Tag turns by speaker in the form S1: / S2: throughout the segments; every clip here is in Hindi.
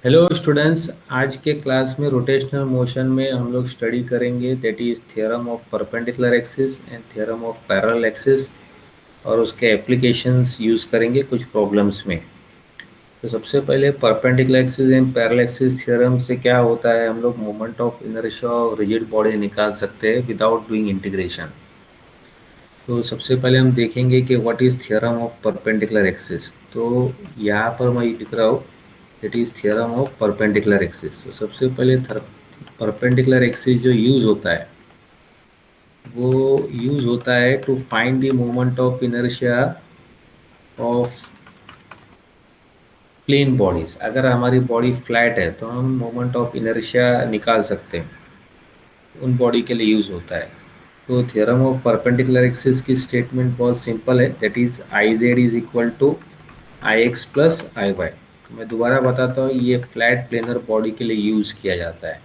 S1: हेलो स्टूडेंट्स, आज के क्लास में रोटेशनल मोशन में हम लोग स्टडी करेंगे that is theorem of perpendicular axis and theorem of parallel axis और उसके एप्लीकेशंस यूज़ करेंगे कुछ प्रॉब्लम्स में। तो सबसे पहले perpendicular axis and parallel axis theorem से क्या होता है, हम लोग मोमेंट ऑफ इनर्शिया और रिजिड बॉडी निकाल सकते हैं विदाउट डूइंग इंटीग्रेशन। तो सबसे पहले हम देखेंगे कि what is theorem of perpendicular axis. तो यहाँ पर मैं लिख रहा हूँ that is theorem of perpendicular axis. तो सबसे पहले परपेंडिकुलर एक्सिस जो यूज़ होता है वो यूज़ होता है to find the moment of inertia of plane bodies. अगर हमारी बॉडी फ्लैट है तो हम मोमेंट ऑफ इनर्शिया निकाल सकते हैं, उन बॉडी के लिए यूज़ होता है। तो थ्योरम ऑफ परपेंडिकुलर एक्सिस की स्टेटमेंट बहुत सिंपल है, that is I Z is equal to I X plus I Y. मैं दोबारा बताता हूँ, ये फ्लैट प्लेनर बॉडी के लिए यूज़ किया जाता है।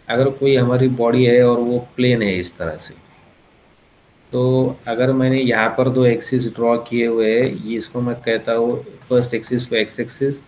S1: अगर कोई हमारी बॉडी है और वो प्लेन है इस तरह से, तो अगर मैंने यहाँ पर दो एक्सिस ड्रॉ किए हुए हैं, ये इसको मैं कहता हूँ फर्स्ट एक्सिस को एक्स एक्सिस,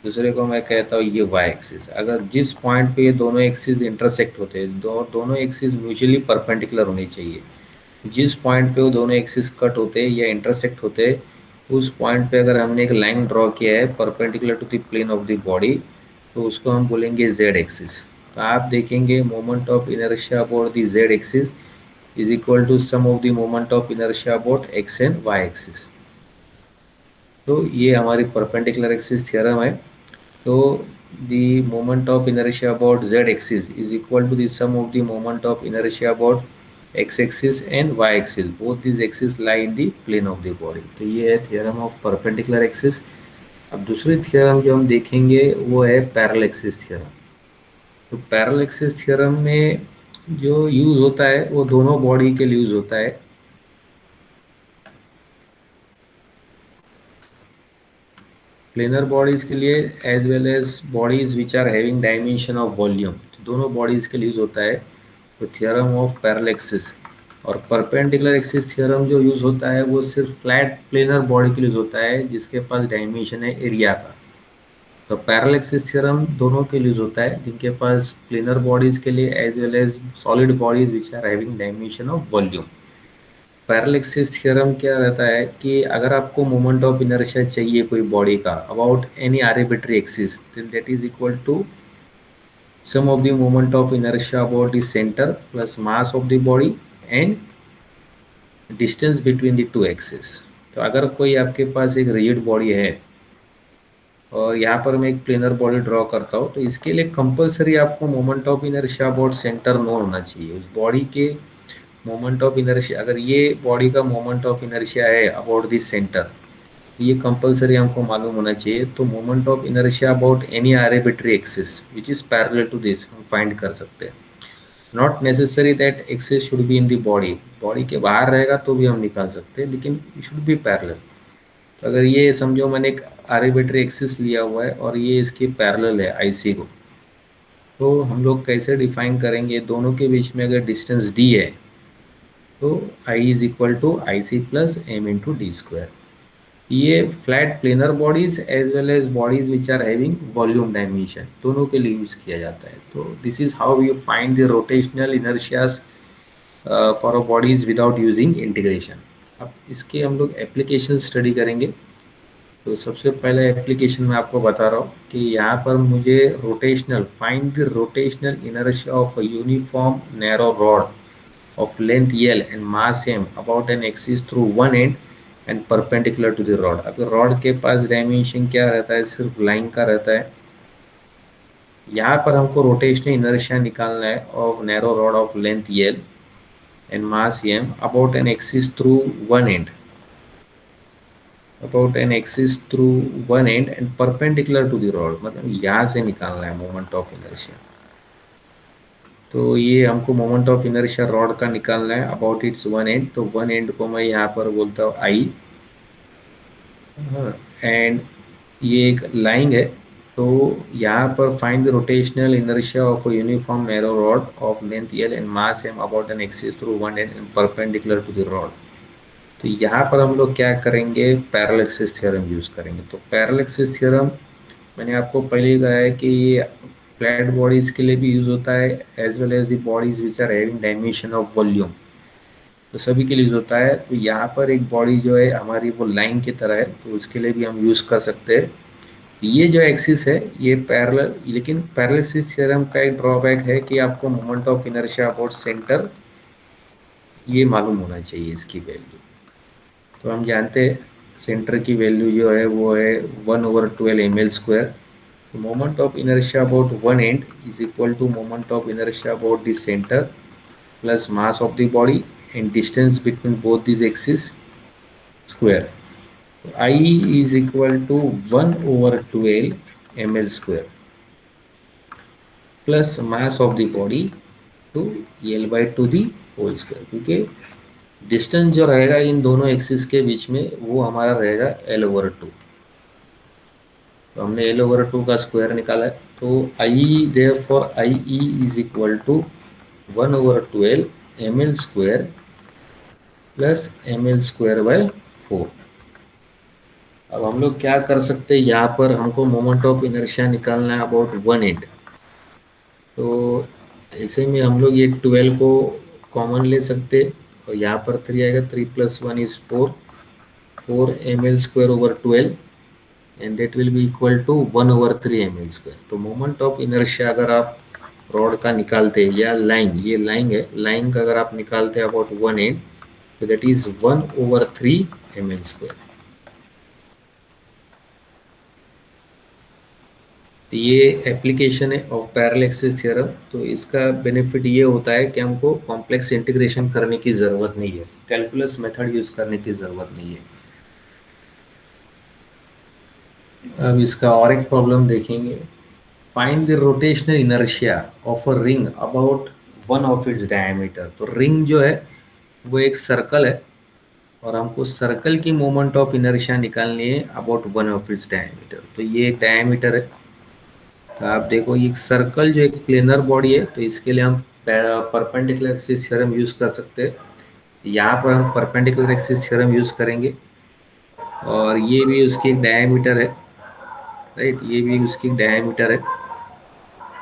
S1: दूसरे को मैं कहता हूँ ये वाई एक्सिस। अगर जिस पॉइंट पे ये दोनों एक्सिस इंटरसेक्ट होते हैं, दोनों एक्सिस म्यूचुअली परपेंडिकुलर होनी चाहिए। जिस पॉइंट पे वो दोनों एक्सिस कट होते हैं या इंटरसेक्ट होते हैं, उस पॉइंट पे अगर हमने एक लाइन ड्रॉ किया है perpendicular to the plane of the body, तो उसको हम बोलेंगे जेड एक्सिस। तो आप देखेंगे moment of inertia about the Z axis is equal to sum of the moment of inertia about x and y axis। तो ये हमारी परपेंडिकुलर एक्सिस थ्योरम है। तो the moment of inertia about z axis is equal to the sum of the moment of inertia about x axis and y axis, both these axes lie in the plane of the body। तो ये है थ्योरम ऑफ परपेंडिकुलर एक्सिस। अब दूसरी थ्योरम जो हम देखेंगे वो है पैरेलल एक्सिस थ्योरम। तो पैरेलल एक्सिस थ्योरम में जो यूज होता है वो दोनों बॉडी के लिए यूज होता है। प्लेनर बॉडीज के लिए as well as bodies which are having dimension of volume, तो दोनों बॉडीज के लिए यूज होता है। तो थ्योरम ऑफ पैरेलल एक्सिस और परपेंडिकुलर एक्सिस थ्योरम जो यूज होता है वो सिर्फ फ्लैट प्लेनर बॉडी के लिए यूज होता है जिसके पास डायमेंशन है एरिया का। तो पैरेलल एक्सिस थ्योरम दोनों के लिए यूज होता है, जिनके पास प्लेनर बॉडीज के लिए as well as solid bodies which are having dimension of volume. Parallel axis theorem क्या रहता है कि अगर आपको मोमेंट ऑफ इनर्शिया चाहिए कोई बॉडी का about any arbitrary axis, then that is equal to sum of the moment of inertia about the centre plus mass of the body and distance between the two axis. तो अगर कोई आपके पास एक रिजिड बॉडी है और यहाँ पर मैं एक प्लेनर बॉडी ड्रॉ करता हूँ, तो इसके लिए कंपलसरी आपको moment of inertia about centre known होना चाहिए। उस बॉडी के मोमेंट ऑफ इनर्शिया, अगर ये बॉडी का मोमेंट ऑफ इनर्शिया है अबाउट दिस सेंटर, ये कंपलसरी हमको मालूम होना चाहिए। तो moment of inertia about any arbitrary axis which is parallel to this हम फाइंड कर सकते हैं। Not necessary that axis should be in the body, body के बाहर रहेगा तो भी हम निकाल सकते हैं, लेकिन इट शुड बी पैरेलल। तो अगर ये समझो मैंने एक आर्बिट्री एक्सिस लिया हुआ है और ये इसकी पैरेलल है आईसी को, तो हम लोग कैसे डिफाइन करेंगे, दोनों के बीच में अगर डिस्टेंस डी है तो I is equal to I C plus M into D square. ये flat planar bodies as well as bodies which are having volume dimension दोनों के लिए यूज किया जाता है। तो this is how you find the rotational inertias for a bodies without using integration. अब इसके हम लोग एप्लीकेशन स्टडी करेंगे। तो सबसे पहले एप्लीकेशन मैं आपको बता रहा हूँ कि यहाँ पर मुझे rotational find the rotational inertia of a uniform narrow rod of length L and mass m about an axis through one end and perpendicular to the rod। अब रॉड के पास डायमेंशन क्या रहता है, सिर्फ लाइन का रहता है। यहाँ पर हमको रोटेशनल इनर्शिया निकालना है of narrow rod of length L and mass m about an axis through one end, about an axis through one end and perpendicular to the rod, मतलब यहाँ से निकालना है मोमेंट ऑफ इनर्शिया। तो ये हमको मोमेंट ऑफ इनर्शिया रॉड का निकालना है अबाउट इट्स वन एंड। तो वन एंड को मैं यहाँ पर बोलता हूँ आई, एंड ये एक लाइन है। तो यहाँ पर find the rotational inertia of a uniform narrow rod of length L and mass M about an axis through one and perpendicular to the rod. तो यहाँ पर हम लोग क्या करेंगे, पैरेलल एक्सिस थ्योरम यूज करेंगे। तो पैरेलल एक्सिस थ्योरम मैंने आपको पहले ही कहा है कि ये फ्लैट बॉडीज के लिए भी यूज होता है, as well as the bodies which are having dimension of volume, तो सभी के लिए यूज होता है। तो यहाँ पर एक बॉडी जो है हमारी वो लाइन की तरह है, तो उसके लिए भी हम यूज कर सकते हैं। ये जो एक्सिस है ये पैरेलल, लेकिन पैरेललिसिस थ्योरम का एक ड्रॉबैक है कि आपको moment of inertia about centre ये मालूम होना चाहिए इसकी वैल्यू। तो हम जानते हैं सेंटर की वैल्यू जो है वो है 1/12 ml²। Moment of inertia about one end is equal to moment of inertia about the centre plus mass of the body and distance between both this axis square. I is equal to 1/12 ml² plus mass of the body to L/2 the whole square, क्योंकि डिस्टेंस जो रहेगा इन दोनों एक्सिस के बीच में वो हमारा रहेगा L/2। तो हमने L/2 का स्क्वायर निकाला है, तो I therefore IE is equal to 1/12 ml² plus ml²/4। अब हम लोग क्या कर सकते हैं, यहाँ पर हमको मोमेंट ऑफ इनर्शिया निकालना है अबाउट वन एंड। तो ऐसे में हम लोग ये 12 को कॉमन ले सकते हैं, और यहाँ पर 3 आएगा, 3 + 1 is 4, 4 ml²/12 and that will be equal to 1/3 ml²। तो मोमेंट ऑफ इनर्शिया अगर आप रॉड का निकालते हैं या लाइन, ये लाइन है, लाइन का अगर आप निकालते हैं अबाउट वन एंड, तो दैट इज 1/3 ml²। ये एप्लीकेशन है ऑफ पैरेलल एक्सिस थ्योरम। तो इसका बेनिफिट ये होता है कि हमको कॉम्प्लेक्स इंटीग्रेशन करने की ज़रूरत नहीं है, कैलकुलस मेथड यूज़ करने की ज़रूरत नहीं है। अब इसका और एक प्रॉब्लम देखेंगे। Find the rotational inertia of a ring about one of its diameter. तो रिंग जो है वो एक सर्कल है, और हमको सर्कल की मोमेंट ऑफ इनर्शिया निकालनी है about one of its diameter. तो ये एक डायमीटर है। तो आप देखो ये सर्कल जो एक प्लेनर बॉडी है, तो इसके लिए हम परपेंडिकुलर एक्सिस थ्योरम यूज कर सकते हैं। यहाँ पर हम परपेंडिकुलर एक्सिस थ्योरम यूज करेंगे, और ये भी उसकी एक डायमीटर है, राइट, ये भी उसकी डायमीटर है।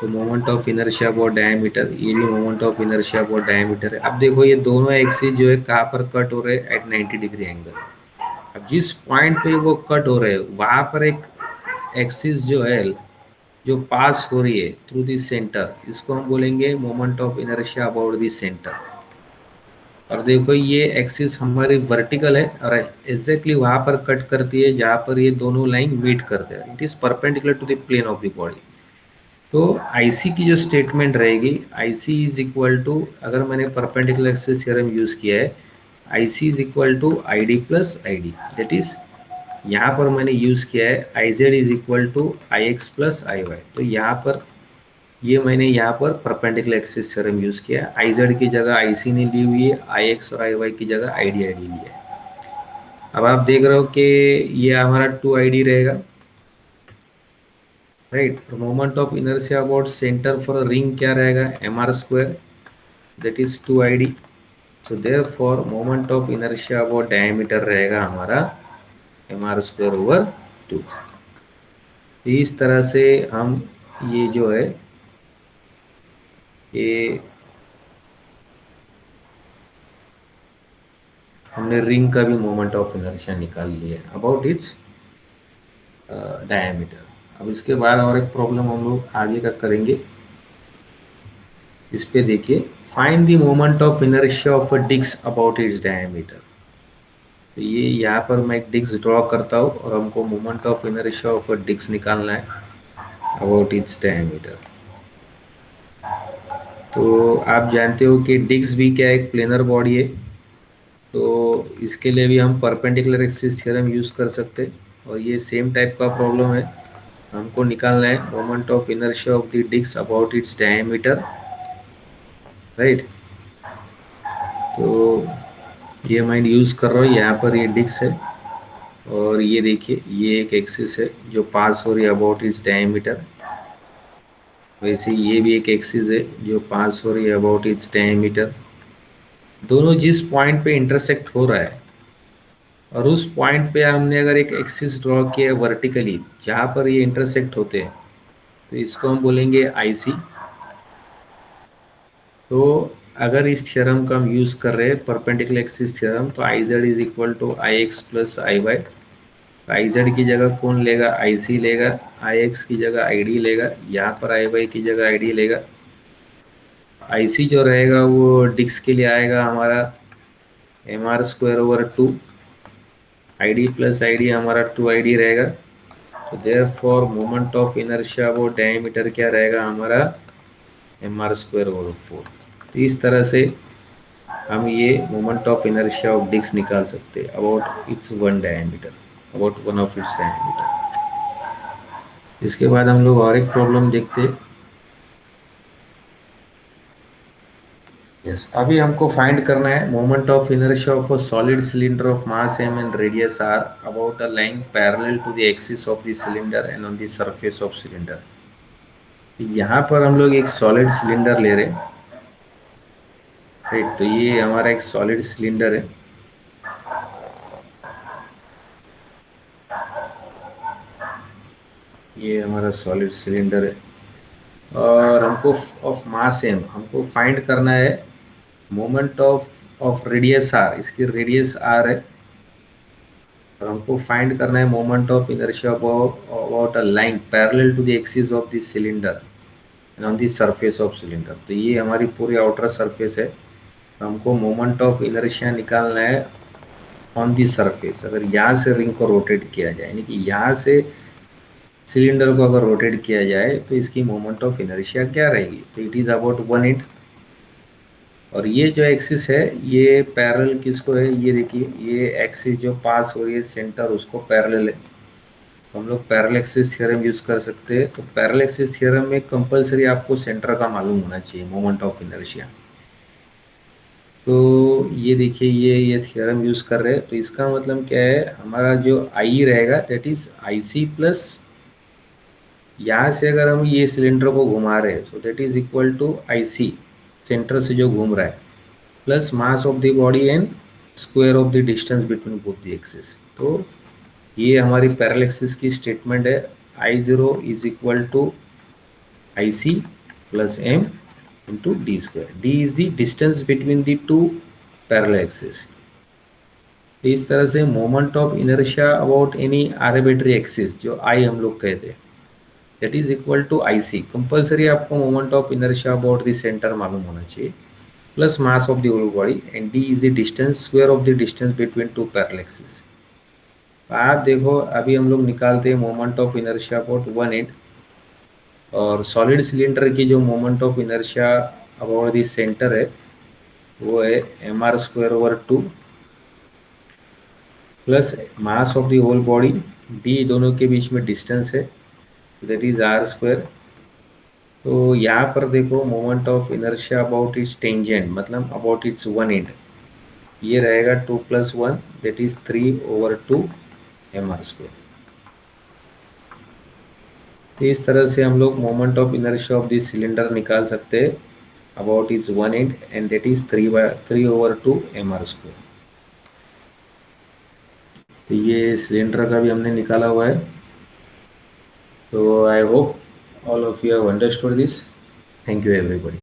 S1: तो moment of inertia about diameter, ये भी moment of inertia about diameter है। अब देखो ये दोनों एक्सिस जो है कहाँ पर कट हो रहे हैं, एट 90 डिग्री एंगल। अब जिस पॉइंट पे वो कट हो रहे हैं वहाँ पर एक एक्सिस जो है जो पास हो रही है थ्रू दी सेंटर, इसको हम बोलेंगे moment of inertia about the centre. और देखो ये एक्सिस हमारी वर्टिकल है, और एग्जैक्टली वहां पर कट करती है जहां पर ये दोनों लाइन मीट करते हैं, it is perpendicular to the plane of the body. तो आईसी की जो स्टेटमेंट रहेगी, आईसी इज इक्वल टू, अगर मैंने परपेंडिकुलर एक्सिस थ्योरम यूज किया है, IC is equal to I D plus I D, that is यहाँ पर मैंने यूज किया है I Z is equal to I X plus I Y. तो यहाँ पर ये मैंने यहाँ पर परपेंडिकुलर एक्सिस थ्योरम यूज किया है। आई जेड की जगह आई सी ने ली हुई है, आई एक्स और आई वाई की जगह आई डी लिया है। अब आप देख रहे हो कि ये हमारा 2 ID रहेगा, right. Moment of inertia about centre for ring क्या रहेगा, mr², that is 2 ID। So therefore moment of inertia about diameter रहेगा हमारा mr²/2। इस तरह से हम ये जो है ये हमने रिंग का भी मोमेंट ऑफ इनर्शिया निकाल लिया है अबाउट इट्स डायमीटर। अब इसके बाद और एक प्रॉब्लम हम लोग आगे का करेंगे, इस पे देखिए। Find the moment of inertia of a disc about its diameter. तो ये यहाँ पर मैं एक डिस्क ड्रॉ करता हूँ, और हमको moment of inertia of a disc निकालना है अबाउट इट्स डायमीटर। तो आप जानते हो कि डिस्क भी क्या एक प्लेनर बॉडी है, तो इसके लिए भी हम परपेंडिकुलर एक्सिस थ्योरम यूज कर सकते हैं, और ये सेम टाइप का प्रॉब्लम है। हमको निकालना है moment of inertia of the disc about its diameter, right. तो ये मैं यूज़ कर रहा हूँ, यहाँ पर ये डिस्क है, और ये देखिए ये एक एक्सिस है जो पास हो रही है अबाउट इट्स डायमीटर। वैसे ये भी एक एक्सिस है जो पास हो रही है अबाउट इट्स डायमीटर। दोनों जिस पॉइंट पे इंटरसेक्ट हो रहा है और उस पॉइंट पे हमने अगर एक एक्सिस ड्रॉ किया वर्टिकली जहाँ पर ये इंटरसेक्ट होते हैं, तो इसको हम बोलेंगे आईसी। तो अगर इस थ्योरम का हम यूज़ कर रहे हैं परपेंडिकुलर एक्सिस थ्योरम, तो I Z is equal to I X plus I Y. I Z की जगह कौन लेगा, आई सी लेगा। आई एक्स की जगह आई डी लेगा, यहाँ पर आई वाई की जगह आई डी लेगा। आई सी जो रहेगा वो डिक्स के लिए आएगा हमारा M R square over two. I D plus I D हमारा टू आई डी रहेगा। तो therefore moment of inertia वो डायमीटर क्या रहेगा हमारा M R square over four. तो इस तरह से हम ये moment of inertia of disc निकाल सकते हैं about its one diameter, about one of its diameter. इसके बाद हम लोग और एक प्रॉब्लम देखते हैं। यस, अभी हमको फाइंड करना है moment of inertia of a solid cylinder of mass m and radius r about a line parallel to the axis of the cylinder and on the surface of cylinder. यहाँ पर हम लोग एक सॉलिड सिलेंडर ले रहे हैं, राइट। तो ये हमारा एक सॉलिड सिलेंडर है। ये हमारा सॉलिड सिलेंडर है और हमको ऑफ मास m हमको फाइंड करना है मोमेंट ऑफ रेडियस r। इसकी रेडियस r है और हमको फाइंड करना है moment of inertia about a line parallel to the axis of the cylinder and on the surface of cylinder. तो ये हमारी पूरी आउटर सरफेस है। तो हमको मोमेंट ऑफ इनर्शिया निकालना है ऑन दी सरफेस। अगर यहाँ से रिंग को रोटेट किया जाए, यानी कि यहाँ से सिलेंडर को अगर रोटेट किया जाए, तो इसकी मोमेंट ऑफ इनर्शिया क्या रहेगी, तो इट इज़ अबाउट 1/8। और ये जो एक्सिस है ये पैरेलल किसको है, ये देखिए ये एक्सिस जो पास हो रही है सेंटर उसको पैरेलल है। तो हम लोग पैरेलल एक्सिस थ्योरम यूज़ कर सकते हैं। तो पैरेलल एक्सिस थ्योरम में कंपलसरी आपको सेंटर का मालूम होना चाहिए मोमेंट ऑफ इनर्शिया। तो ये देखिए ये थ्योरम यूज़ कर रहे हैं। तो इसका मतलब क्या है, हमारा जो आई रहेगा that is I C plus, यहाँ से अगर हम ये सिलेंडर को घुमा रहे हैं, so that is equal to I C, centre से जो घूम रहा है, plus mass of the body and square of the distance between both the axis. तो ये हमारी पैरेलल एक्सिस की स्टेटमेंट है। I zero is equal to I C plus M into D square. D is the distance between the two parallel axis. इस तरह से moment of inertia about any arbitrary axis जो आई हम लोग कहते हैं that is equal to I C. Compulsory आपको moment of inertia about the centre मालूम होना चाहिए, plus mass of the whole body and D is the distance square of the distance between two parallel axis. आप देखो अभी हम लोग निकालते हैं मोमेंट ऑफ इनर्शिया अबाउट 1/8। और सॉलिड सिलेंडर की जो moment of inertia about the centre है वो है M R square over two plus mass of the whole body, D दोनों के बीच में डिस्टेंस है दैट इज आर स्क्वायर। तो यहाँ पर देखो moment of inertia about its tangent मतलब अबाउट इट्स 1/8, ये रहेगा 2+1 that is 3/2 M R square. तो इस तरह से हम लोग moment of inertia of this cylinder निकाल सकते हैं about its 1/8 and that is 3/2 M R square. तो ये सिलेंडर का भी हमने निकाला हुआ है। तो I hope all of you have understood this. Thank you everybody.